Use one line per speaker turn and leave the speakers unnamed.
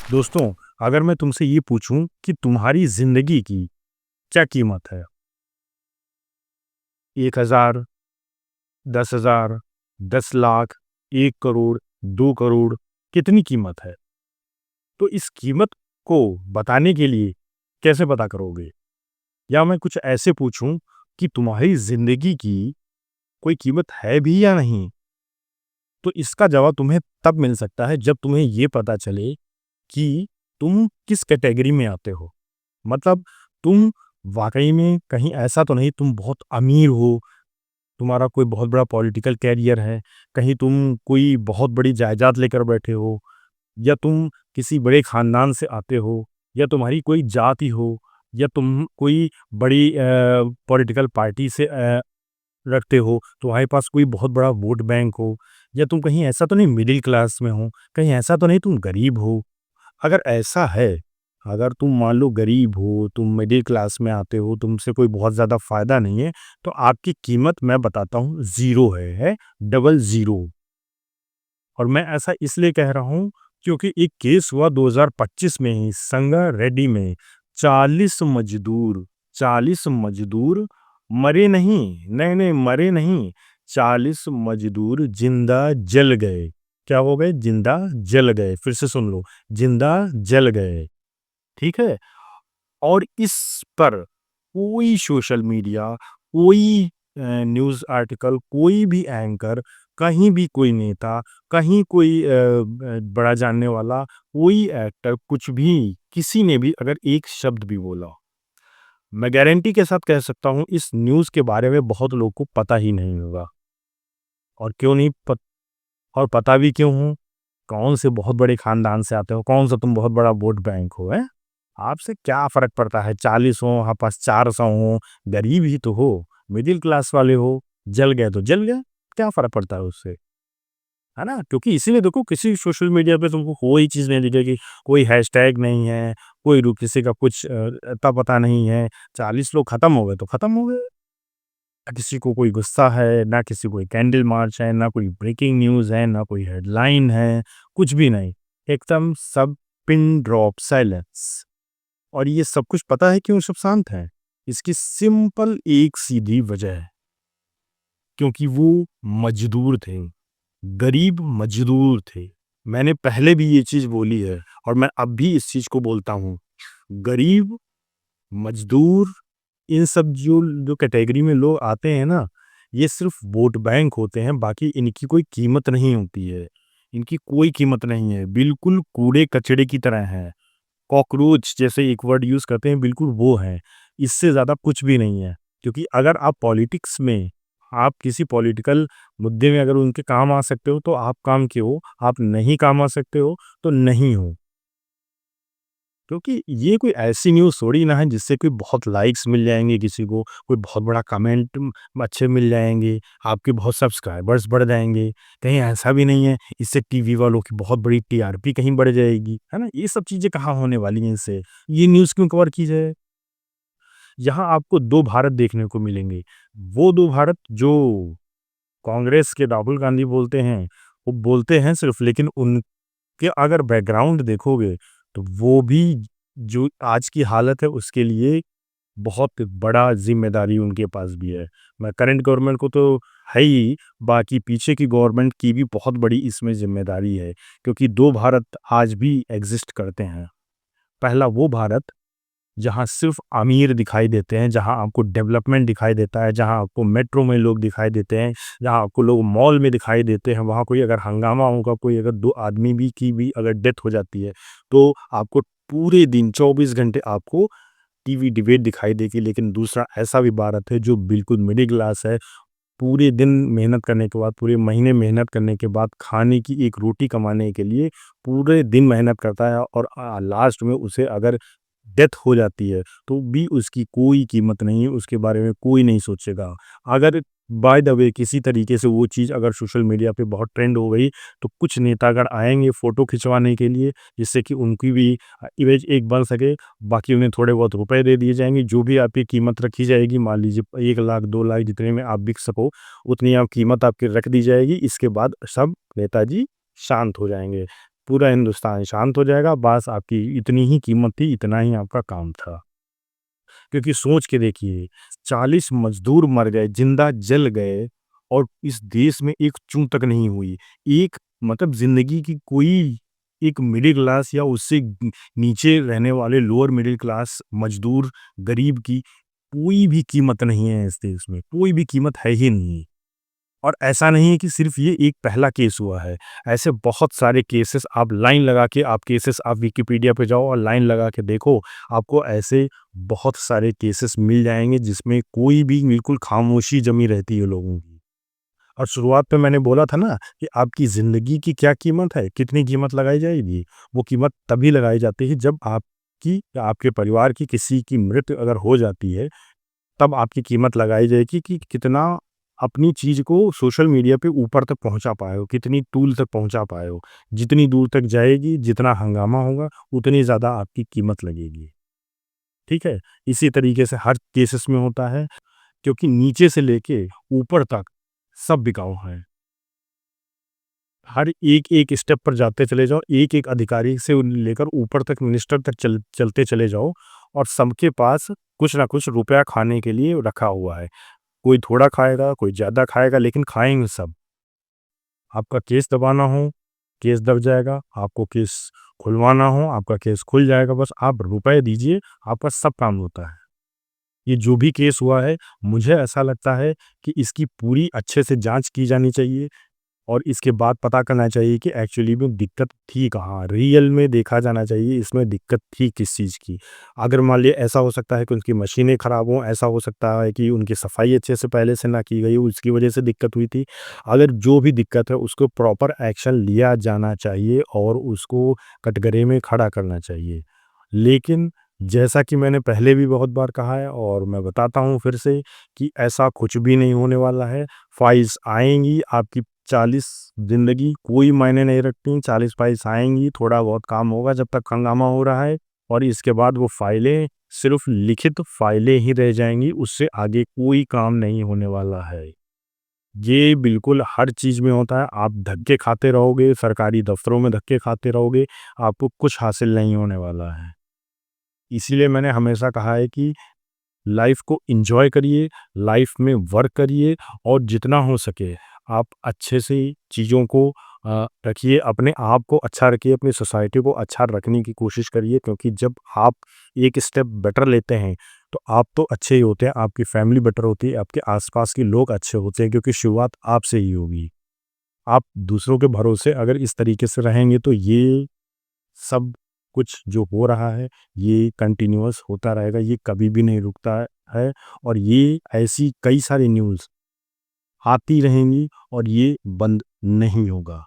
दोस्तों, अगर मैं तुमसे ये पूछूं कि तुम्हारी जिंदगी की क्या कीमत है? 1,000, 10,000, 10 लाख, 1 करोड़, 2 करोड़, कितनी कीमत है? तो इस कीमत को बताने के लिए कैसे पता करोगे? या मैं कुछ ऐसे पूछूं कि तुम्हारी जिंदगी की कोई कीमत है भी या नहीं? तो इसका जवाब तुम्हें तब मिल सकता है जब तुम्हें ये पता चले कि तुम किस कैटेगरी में आते हो। मतलब तुम वाक़ई में कहीं ऐसा तो नहीं तुम बहुत अमीर हो, तुम्हारा कोई बहुत बड़ा पॉलिटिकल कैरियर है, कहीं तुम कोई बहुत बड़ी जायदाद लेकर बैठे हो, या तुम किसी बड़े ख़ानदान से आते हो, या तुम्हारी कोई जाति हो, या तुम कोई बड़ी पॉलिटिकल पार्टी से रखते हो, तुम्हारे पास कोई बहुत बड़ा वोट बैंक हो, या तुम कहीं ऐसा तो नहीं मिडिल क्लास में हो, कहीं ऐसा तो नहीं तुम गरीब हो। अगर ऐसा है, अगर तुम मान लो गरीब हो, तुम मिडिल क्लास में आते हो, तुमसे कोई बहुत ज़्यादा फ़ायदा नहीं है, तो आपकी कीमत मैं बताता हूँ ज़ीरो है, डबल ज़ीरो। और मैं ऐसा इसलिए कह रहा हूँ क्योंकि एक केस हुआ 2025 में ही संगारेड्डी में 40 मज़दूर 40 मज़दूर मरे नहीं, नहीं, मरे नहीं, 40 मज़दूर ज़िंदा जल गए। क्या हो गए? ज़िंदा जल गए। फिर से सुन लो, ज़िंदा जल गए। ठीक है? और इस पर कोई सोशल मीडिया, कोई न्यूज़ आर्टिकल, कोई भी एंकर, कहीं भी कोई नेता, कहीं कोई बड़ा जानने वाला, कोई एक्टर, कुछ भी, किसी ने भी अगर एक शब्द भी बोला, मैं गारंटी के साथ कह सकता हूँ इस न्यूज़ के बारे में बहुत लोगों को पता ही नहीं होगा। और क्यों नहीं पत और पता भी क्यों हो? कौन से बहुत बड़े खानदान से आते हो, कौन सा तुम बहुत बड़ा वोट बैंक हो, हैं? आपसे क्या फ़र्क पड़ता है 40 हो, आपके पास 400 हो, गरीब ही तो हो, मिडिल क्लास वाले हो, जल गए तो जल गए, क्या फ़र्क पड़ता है उससे, है ना? क्योंकि इसीलिए देखो किसी सोशल मीडिया पे तुमको कोई चीज़ नहीं दिखेगी, कोई हैशटैग नहीं है, कोई किसी का कुछ अता-पता नहीं है, 40 लोग खत्म हो गए तो खत्म हो गए। ना किसी को कोई गुस्सा है, ना किसी को कोई कैंडल मार्च है, ना कोई ब्रेकिंग न्यूज़ है, ना कोई हेडलाइन है, कुछ भी नहीं। एकदम सब पिन ड्रॉप साइलेंस। और ये सब कुछ पता है क्यों सब शांत हैं? इसकी सिंपल एक सीधी वजह है, क्योंकि वो मज़दूर थे, गरीब मज़दूर थे। मैंने पहले भी ये चीज़ बोली है और मैं अब भी इस चीज़ को बोलता हूँ। गरीब, मज़दूर, इन सब जो जो कैटेगरी में लोग आते हैं ना, ये सिर्फ़ वोट बैंक होते हैं, बाकी इनकी कोई कीमत नहीं होती है। इनकी कोई कीमत नहीं है, बिल्कुल कूड़े-कचरे की तरह हैं। कॉकरोच जैसे एक वर्ड यूज़ करते हैं, बिल्कुल वो हैं। इससे ज़्यादा कुछ भी नहीं है। क्योंकि अगर आप पॉलिटिक्स में, आप किसी पॉलिटिकल मुद्दे में अगर उनके काम आ सकते हो, तो आप काम के हो, आप नहीं काम आ सकते हो, तो नहीं हो। क्योंकि ये कोई ऐसी न्यूज़ थोड़ी ना है जिससे कोई बहुत लाइक्स मिल जाएँगे किसी को, कोई बहुत बड़ा कमेंट अच्छे मिल जाएँगे, आपके बहुत सब्सक्राइबर्स बढ़ जाएँगे। कहीं ऐसा भी नहीं है, इससे टीवी वालों की बहुत बड़ी टीआरपी कहीं बढ़ जाएगी, है ना? ये सब चीज़ें कहाँ होने वाली हैं इससे? ये न्यूज़ क्यों कवर की जाए? यहाँ आपको 2 भारत देखने को मिलेंगे। वो 2 भारत जो कांग्रेस के राहुल गांधी बोलते हैं, वो बोलते हैं सिर्फ़, लेकिन उनके अगर बैकग्राउंड देखोगे, तो वो भी जो आज की हालत है उसके लिए बहुत बड़ा ज़िम्मेदारी उनके पास भी है। मैं करंट गवर्नमेंट को तो है ही, बाकी पीछे की गवर्नमेंट की भी बहुत बड़ी इसमें ज़िम्मेदारी है, क्योंकि 2 भारत आज भी एग्ज़िस्ट करते हैं। पहला वो भारत जहाँ सिर्फ़ अमीर दिखाई देते हैं, जहाँ आपको डेवलपमेंट दिखाई देता है, जहाँ आपको मेट्रो में लोग दिखाई देते हैं, जहाँ आपको लोग मॉल में दिखाई देते हैं, वहाँ कोई अगर हंगामा होगा, कोई अगर 2 आदमी भी की भी अगर डेथ हो जाती है, तो आपको पूरे दिन 24 घंटे आपको टीवी डिबेट दिखाई देगी। लेकिन दूसरा ऐसा भी भारत है जो बिल्कुल मिडिल क्लास है, पूरे दिन मेहनत करने के बाद, पूरे महीने मेहनत करने के बाद खाने की एक रोटी कमाने के लिए पूरे दिन मेहनत करता है, और लास्ट में उसे अगर डेथ हो जाती है, तो भी उसकी कोई कीमत नहीं है, उसके बारे में कोई नहीं सोचेगा। अगर बाय द वे किसी तरीके से वो चीज़ अगर सोशल मीडिया पे बहुत ट्रेंड हो गई, तो कुछ नेतागण आएँगे फ़ोटो खिंचवाने के लिए, जिससे कि उनकी भी इमेज एक बन सके, बाकी उन्हें थोड़े बहुत रुपए दे दिए जाएँगे, जो भी आपकी कीमत रखी जाएगी, मान लीजिए 1 लाख, 2 लाख जितने में आप बिक सको, उतनी आप कीमत आपकी रख दी जाएगी। इसके बाद सब नेताजी शांत हो जाएँगे। पूरा हिंदुस्तान शांत हो जाएगा, बस आपकी इतनी ही कीमत थी, इतना ही आपका काम था। क्योंकि सोच के देखिए 40 मज़दूर मर गए, जिंदा जल गए और इस देश में एक चूँ तक नहीं हुई। एक मतलब ज़िंदगी की कोई एक मिडल क्लास या उससे नीचे रहने वाले लोअर मिडल क्लास मज़दूर, गरीब की कोई भी कीमत नहीं है इस देश में, कोई भी कीमत है ही नहीं। और ऐसा नहीं है कि सिर्फ़ ये एक पहला केस हुआ है, ऐसे बहुत सारे केसेस आप लाइन लगा के आप विकिपीडिया पे जाओ और लाइन लगा के देखो, आपको ऐसे बहुत सारे केसेस मिल जाएँगे जिसमें कोई भी बिल्कुल खामोशी जमी रहती है लोगों की। और शुरुआत में मैंने बोला था ना कि आपकी ज़िंदगी की क्या कीमत है, कितनी कीमत लगाई जाएगी? वो कीमत तभी लगाई जाती है जब आपकी या आपके परिवार की किसी की मृत्यु अगर हो जाती है, तब आपकी कीमत लगाई जाएगी कि कितना अपनी चीज़ को सोशल मीडिया पे ऊपर तक पहुँचा पाए हो, कितनी टूल तक पहुँचा पाए हो। जितनी दूर तक जाएगी, जितना हंगामा होगा, उतनी ज़्यादा आपकी कीमत लगेगी। ठीक है? इसी तरीके से हर केसेस में होता है, क्योंकि नीचे से लेके ऊपर तक सब बिकाऊ हैं। हर एक-एक स्टेप पर जाते चले जाओ, एक-एक अधिकारी से लेकर ऊपर तक मिनिस्टर तक चलते चले जाओ और सबके पास कुछ ना कुछ रुपया खाने के लिए रखा हुआ है। कोई थोड़ा खाएगा, कोई ज़्यादा खाएगा, लेकिन खाएँगे सब। आपका केस दबाना हो, केस दब जाएगा, आपको केस खुलवाना हो, आपका केस खुल जाएगा, बस आप रुपए दीजिए, आपका सब काम होता है। ये जो भी केस हुआ है, मुझे ऐसा लगता है कि इसकी पूरी अच्छे से जाँच की जानी चाहिए और इसके बाद पता करना चाहिए कि एक्चुअली में दिक्कत थी कहाँ? रियल में देखा जाना चाहिए इसमें दिक्कत थी किस चीज़ की। अगर मान लीजिए ऐसा हो सकता है कि उनकी मशीनें खराब हों, ऐसा हो सकता है कि उनकी सफाई अच्छे से पहले से ना की गई हो, उसकी वजह से दिक्कत हुई थी। अगर जो भी दिक्कत है उसको प्रॉपर एक्शन लिया जाना चाहिए और उसको कटघरे में खड़ा करना चाहिए। लेकिन जैसा कि मैंने पहले भी बहुत बार कहा है और मैं बताता हूँ फिर से कि ऐसा कुछ भी नहीं होने वाला है। फाइल्स आएँगी, आपकी 40 ज़िंदगी कोई मायने नहीं रखती, 40 फाइल्स आएँगी, थोड़ा बहुत काम होगा जब तक हंगामा हो रहा है और इसके बाद वो फाइलें सिर्फ़ लिखित फाइलें ही रह जाएँगी, उससे आगे कोई काम नहीं होने वाला है। ये बिल्कुल हर चीज़ में होता है, आप धक्के खाते रहोगे, सरकारी दफ़्तरों में धक्के खाते रहोगे, आपको कुछ हासिल नहीं होने वाला है। इसीलिए मैंने हमेशा कहा है कि लाइफ को एन्जॉय करिए, लाइफ में वर्क करिए और जितना हो सके आप अच्छे से चीज़ों को रखिए, अपने आप को अच्छा रखिए, अपनी सोसाइटी को अच्छा रखने की कोशिश करिए क्योंकि जब आप एक स्टेप बेटर लेते हैं, तो आप तो अच्छे ही होते हैं, आपकी फैमिली बेटर होती है, आपके आस-पास के लोग अच्छे होते हैं क्योंकि शुरुआत आपसे ही होगी। आप दूसरों के भरोसे अगर इस तरीके से रहेंगे तो ये सब कुछ जो हो रहा है, ये कंटिन्यूअस होता रहेगा, ये कभी भी नहीं रुकता है और ये ऐसी कई सारी न्यूज़ आती रहेंगी और ये बंद नहीं होगा।